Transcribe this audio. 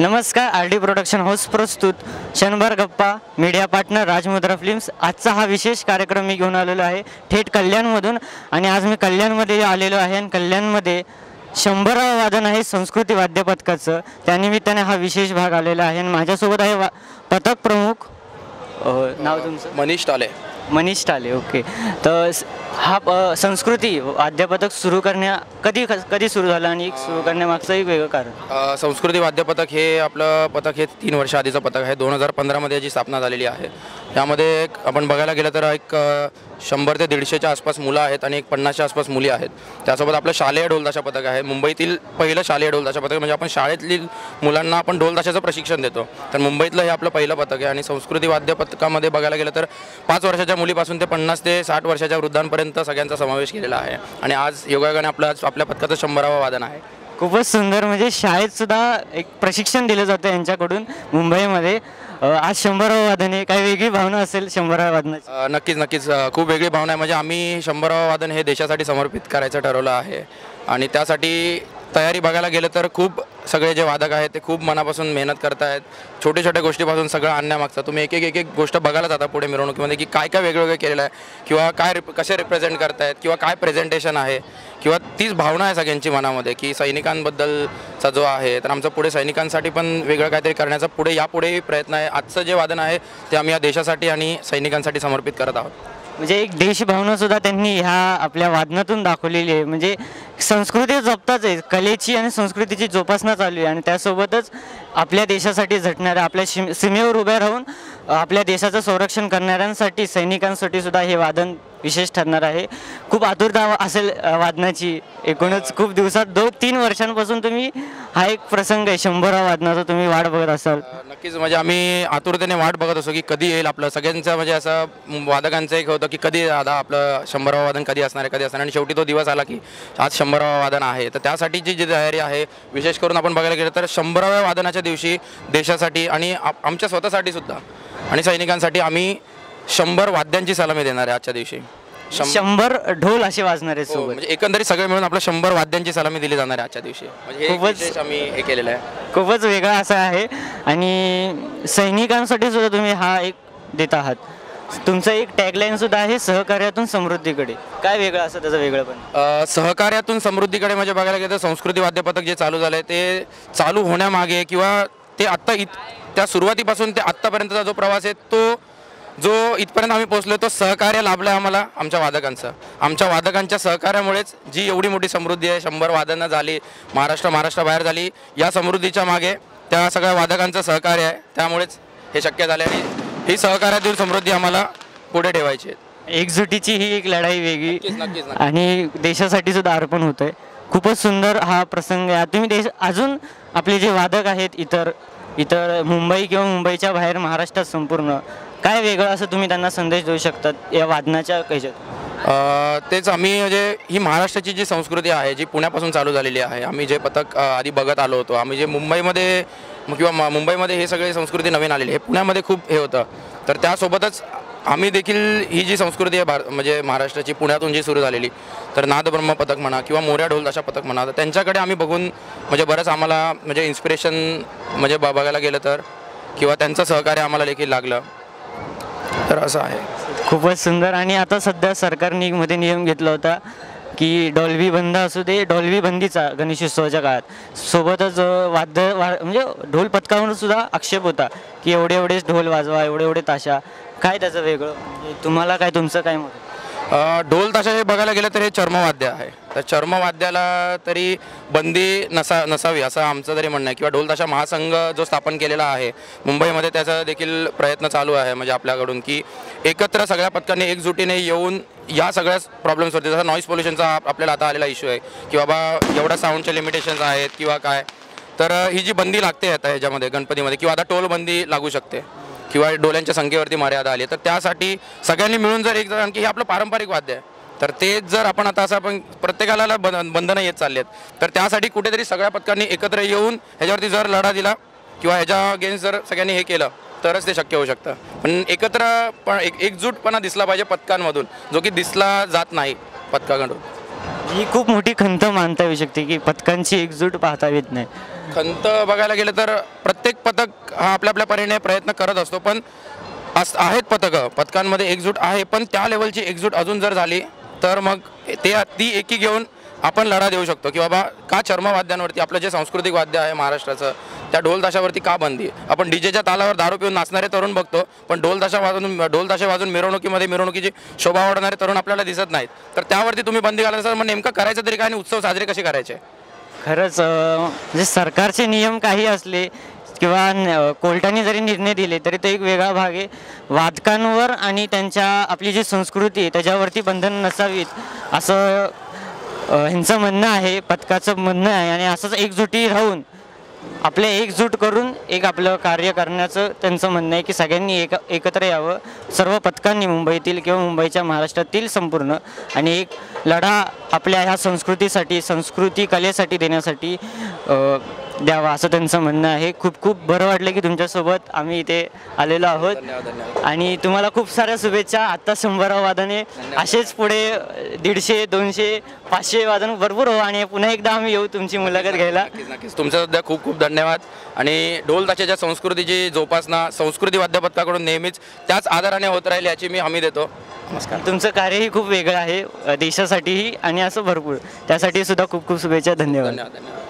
नमस्कार, RD. Production house प्रस्तुत क्षणभर गप्पा, मीडिया पार्टनर राजमुद्रा फिल्म्स। आजचा हा विशेष कार्यक्रम मी घेऊन आलेलो आहे थेट कल्याणमधून आणि आज मी कल्याणमध्ये आलेलो आहे आणि कल्याणमध्ये 100वे वादन आहे संस्कृती वाद्य पथकाचं। त्यानिमित्ताने हा विशेष भाग आलेला आहे आणि माझ्यासोबत आहे पथक प्रमुख, नाव तुमचं? मनीष टाले। ओके, तर हा संस्कृती वाद्यपथक सुरू करण्या कधी सुरू झाला आणि सुरू करण्यामागचं एक वेगळं कारण? संस्कृती वाद्यपथक हे आपलं पथक हे 3 वर्ष आधीचं पथक आहे। 2015 मध्ये याची स्थापना झालेली आहे। त्यामध्ये आपण बघायला गेलं तर एक 100 ते 150च्या आसपास मुलं आहेत आणि एक 50च्या आसपास मुली आहेत। त्यासोबत आपलं शालेय ढोलताशा पथक आहे, मुंबईतील पहिलं शालेय ढोलताशा पथक, म्हणजे आपण शाळेतील मुलांना आपण ढोलताशाचं प्रशिक्षण देतो। तर मुंबईतलं हे आपलं पहिलं पथक आहे। आणि संस्कृती वाद्य पथकामध्ये बघायला गेलं तर 5 वर्षाच्या मुलीपासून ते 50 ते 60 वर्षाच्या वृद्धांपर्यंत सगळ्यांचा समावेश केलेला आहे। आणि आज योगायोगाने आपल्या पथकाचं 100वे वादन आहे। खूपच सुंदर, म्हणजे शाळेत सुद्धा एक प्रशिक्षण दिलं जातं यांच्याकडून मुंबईमध्ये। आज 100वे वादन आहे, काही वेगळी भावना असेल 100व्या वादनाची? नक्कीच खूप वेगळी भावना आहे। म्हणजे आम्ही 100वे वादन हे देशासाठी समर्पित करायचं ठरवलं आहे आणि त्यासाठी तयारी बघायला गेलं तर खूप सगळे जे वादक आहेत ते खूप मनापासून मेहनत करत आहेत। छोट्या गोष्टीपासून सगळं आणण्यामागचं तुम्ही एक गोष्ट बघायला जाता पुढे मिरवणुकीमध्ये की काय वेगवेगळं केलेलं आहे किंवा कसे रिप्रेझेंट करतायत किंवा काय प्रेझेंटेशन आहे किंवा तीच भावना आहे सगळ्यांची मनामध्ये की सैनिकांबद्दलचा जो आहे। तर आमचं पुढे सैनिकांसाठी पण वेगळं काहीतरी करण्याचा यापुढेही प्रयत्न आहे। आजचं जे वादन आहे ते आम्ही या देशासाठी आणि सैनिकांसाठी समर्पित करत आहोत। म्हणजे एक देशभावना सुद्धा त्यांनी ह्या आपल्या वादनातून दाखवलेली आहे। म्हणजे संस्कृती जपताच आहे, कलेची आणि संस्कृतीची जोपासना चालू आहे आणि त्यासोबतच आपल्या देशासाठी झटणाऱ्या, आपल्या सीमेवर उभ्या राहून आपल्या देशाचं संरक्षण करणाऱ्यांसाठी, सैनिकांसाठी सुद्धा हे वादन विशेष ठरणार आहे। खूप आतुरता असेल वादनाची, एकूणच खूप दिवसात 2-3 वर्षांपासून तुम्ही हा एक प्रसंग आहे 100वा वादनाचा तुम्ही वाट बघत असाल। नक्कीच, म्हणजे आम्ही आतुरतेने वाट बघत असो की कधी येईल आपलं सगळ्यांचं, म्हणजे असं वादकांचं एक होतं की कधी दादा आपलं 100वे वादन कधी असणार आहे आणि शेवटी तो दिवस आला की आज 100वे वादन आहे। तर त्यासाठीची जी तयारी आहे, विशेष करून आपण बघायला गेलं तर 100व्या वादनाच्या दिवशी देशासाठी आणि आमच्या स्वतःसाठी सुद्धा आणि सैनिकांसाठी आम्ही 100 वाद्यांची सलामी देणार आहे आजच्या दिवशी। 100 ढोल असे वाजणार आहेत सोबत, म्हणजे एकंदरीत सगळे मिळून आपल्या 100 वाद्यांची सलामी दिली जाणार आहे आजच्या दिवशी। म्हणजे खूपच आम्ही हे केलेलं आहे, खूपच वेगळा असा आहे। आणि सैनिकांसाठी सुद्धा तुम्ही हा एक देत आहात। तुमचं एक टॅगलाईन सुद्धा आहे, सहकार्यातून समृद्धीकडे। काय वेगळं असं त्याचं वेगळंपण? सहकार्यातून समृद्धीकडे म्हणजे बघायला गेलं तर संस्कृती वाद्य पथक जे चालू झालंय ते चालू होण्यामागे किंवा ते त्या सुरुवातीपासून ते आत्तापर्यंतचा जो प्रवास आहे तो जो इथपर्यंत आम्ही पोहोचलो तो सहकार्य लाभलं आहे आम्हाला आमच्या वादकांचं। आमच्या वादकांच्या सहकार्यामुळेच जी एवढी मोठी समृद्धी आहे, 100 वादनं झाली, महाराष्ट्राबाहेर झाली, या समृद्धीच्या मागे त्या सगळ्या वादकांचं सहकार्य आहे। त्यामुळेच हे शक्य झाले आणि ही सहकार्यातील समृद्धी आम्हाला पुढे ठेवायची आहे। एकजुटीची ही एक लढाई वेगळी आणि देशासाठी सुद्धा अर्पण होत आहे। खूपच सुंदर हा प्रसंग आहे। तुम्ही अजून आपले जे वादक आहेत इतर मुंबई किंवा मुंबईच्या बाहेर महाराष्ट्रात संपूर्ण काय वेगळं असं तुम्ही त्यांना संदेश देऊ शकतात या वादनाच्या ह्याच्यात? तेच आम्ही म्हणजे ही महाराष्ट्राची जी संस्कृती आहे जी पुण्यापासून चालू झालेली आहे, आम्ही जे पथक आधी बघत आलो होतो, आम्ही जे मुंबईमध्ये हे सगळे संस्कृती नवीन आलेली आहे, पुण्यामध्ये खूप हे होतं। तर त्यासोबतच आम्ही देखील ही जी संस्कृती आहे म्हणजे महाराष्ट्राची पुण्यातून जी सुरू झालेली, तर नादब्रह्म पथक म्हणा किंवा मोऱ्या ढोलताशा पथक म्हणा, तर त्यांच्याकडे आम्ही बघून म्हणजे बरंच आम्हाला म्हणजे इन्स्पिरेशन म्हणजे बघायला गेलं तर किंवा त्यांचं सहकार्य आम्हाला देखील लागलं। तर असं आहे। खूपच सुंदर। आणि आता सध्या सरकारने मध्ये नियम घेतला होता की डॉल्बी बंद असू दे, डॉल्बी बंदीचा गणेशोत्सवाच्या काळात सोबतच म्हणजे ढोल पथकावर सुद्धा आक्षेप होता की एवढे ढोल वाजवा, एवढे ताशा। काय त्याचं वेगळं, म्हणजे तुम्हाला काय, तुमचं काय मत? ढोल ताशा हे बघायला गेलं तर हे चर्मवाद्य आहे, तर चर्मवाद्याला तरी बंदी नसावी असं आमचं तरी म्हणणं आहे। किंवा ढोल ताशा महासंघ जो स्थापन केलेला आहे मुंबईमध्ये, त्याचा देखील प्रयत्न चालू आहे म्हणजे आपल्याकडून की एकत्र सगळ्या पथकांनी एकजुटीने येऊन या सगळ्या प्रॉब्लेम्सवरती, जसं नॉईज पोल्युशनचा आपल्याला आता आलेला इश्यू आहे की बाबा एवढ्या साऊंडचे लिमिटेशन्स आहेत किंवा काय, तर ही जी बंदी लागते आता ह्याच्यामध्ये गणपतीमध्ये किंवा आता टोल बंदी लागू शकते किंवा डोल्यांच्या संख्येवरती मर्यादा आली, तर त्यासाठी सगळ्यांनी मिळून जर एक जण की हे आपलं पारंपरिक वाद्य आहे, तर ते जर आपण आता असं आपण प्रत्येकाला बंधनं येत चालली आहेत, तर त्यासाठी कुठेतरी सगळ्या पथकांनी एकत्र येऊन ह्याच्यावरती जर लढा दिला किंवा ह्याच्या अगेन्स्ट जर सगळ्यांनी हे केलं तरच ते शक्य होऊ शकतं। पण एकजुटपणा दिसला पाहिजे पथकांमधून, जो की दिसला जात नाही पथकाकडून। ही खूप मोठी खंत मानता येऊ शकते की पथकांची एकजूट पाहता येत नाही. खंत बघायला गेलं तर प्रत्येक पथक हा आपल्या आपल्या परीने प्रयत्न करत असतो, पण आहेत पथकांमध्ये एकजूट आहे, पण त्या लेवलची एकजूट अजून जर झाली तर मग ती एकी घेऊन आपण लढा देऊ शकतो की बाबा का चर्मवाद्यांवरती आपलं जे सांस्कृतिक वाद्य आहे महाराष्ट्राचं त्या ढोल ताशावरती का बंदी. आपण डीजेच्या तालावर दारू पिऊन नाचणारे तरुण बघतो, पण ढोल ताशा वाजून मिरवणुकीची शोभा वाढवणारे तरुण आपल्याला दिसत नाहीत. तर त्यावरती तुम्ही बंदी घालाल सर, मग नेमकं करायचं तरी काय आणि उत्सव साजरे कसे करायचे? खरंच म्हणजे सरकारचे नियम काही असले किंवा कोर्टाने जरी निर्णय दिले तरी तो एक वेगळा भाग आहे. वादकांवर आणि त्यांच्या आपली जी संस्कृती आहे त्याच्यावरती बंधन नसावीत असं ह्यांचं म्हणणं आहे, पथकाचं म्हणणं आहे. आणि असंच एकजुटी राहून आपले एकजूट करून एक आपलं कार्य करण्याचं त्यांचं म्हणणं आहे की सगळ्यांनी एकत्र यावं, सर्व पथकांनी मुंबईतील किंवा मुंबईच्या महाराष्ट्रातील संपूर्ण, आणि एक लढा आपल्या ह्या संस्कृती कलेसाठी देण्यासाठी द्यावा असं त्यांचं म्हणणं आहे. खूप खूप बरं वाटलं की तुमच्यासोबत आम्ही इथे आलेलो आहोत. आणि तुम्हाला खूप साऱ्या शुभेच्छा. आत्ता 100 वादने असेच पुढे 150, 200, 500 वादन भरपूर हो, आणि पुन्हा एकदा आम्ही येऊ तुमची मुलाखत घ्यायला. नक्कीच तुमचं सुद्धा खूप खूप धन्यवाद. आणि ढोल ताशाच्या संस्कृतीची जोपासना संस्कृती वाद्यपथकाकडून नेहमीच त्याच आधाराने होत राहील याची मी हमी देतो. नमस्कार. तुमचं कार्यही खूप वेगळं आहे देशासाठीही, आणि असं भरपूर, त्यासाठी सुद्धा खूप खूप शुभेच्छा. धन्यवाद. धन्यवाद.